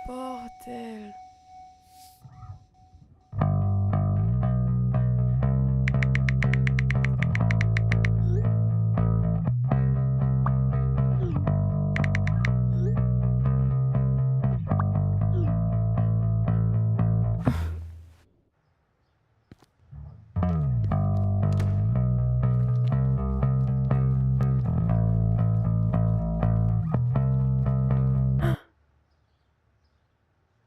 Bordel.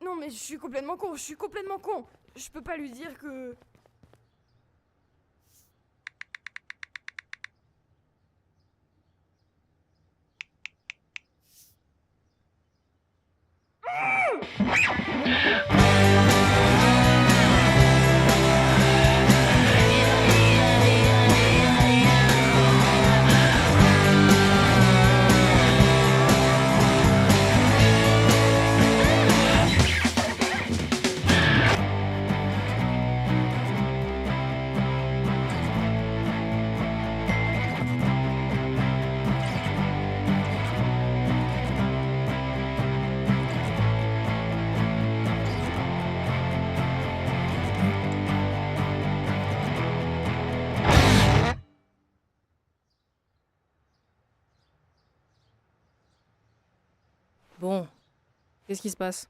Non mais je suis complètement con, Je peux pas lui dire que... Bon, qu'est-ce qui se passe? Ça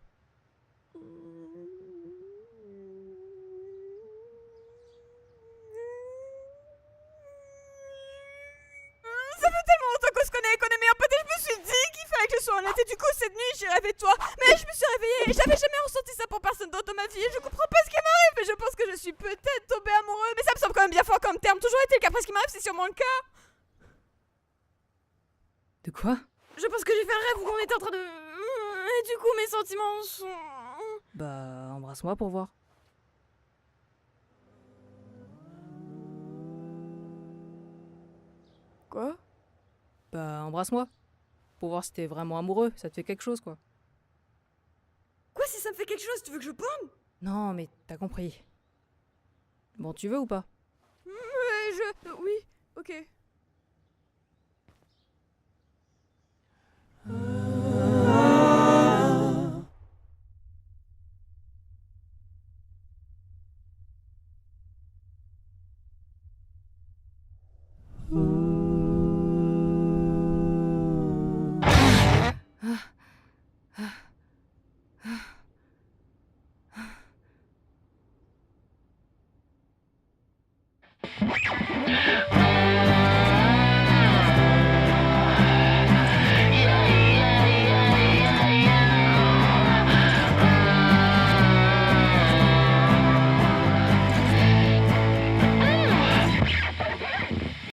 fait tellement longtemps qu'on se connaît et qu'on est meilleurs potes et je me suis dit qu'il fallait que je sois honnête et du coup cette nuit j'ai rêvé de toi. Mais je me suis réveillée et j'avais jamais ressenti ça pour personne d'autre dans ma vie et je comprends pas ce qui m'arrive mais je pense que je suis peut-être tombée amoureux mais ça me semble quand même bien fort comme terme. Toujours est-il qu'après ce qui m'arrive c'est sûrement le cas. De quoi? Je pense que j'ai fait un rêve où on était en train de... Et du coup mes sentiments sont... Bah, embrasse-moi pour voir. Quoi? Bah, embrasse-moi. Pour voir si t'es vraiment amoureux, ça te fait quelque chose, quoi. Quoi si ça me fait quelque chose, tu veux que je pomme? Non, mais t'as compris. Bon, tu veux ou pas? Oui, ok.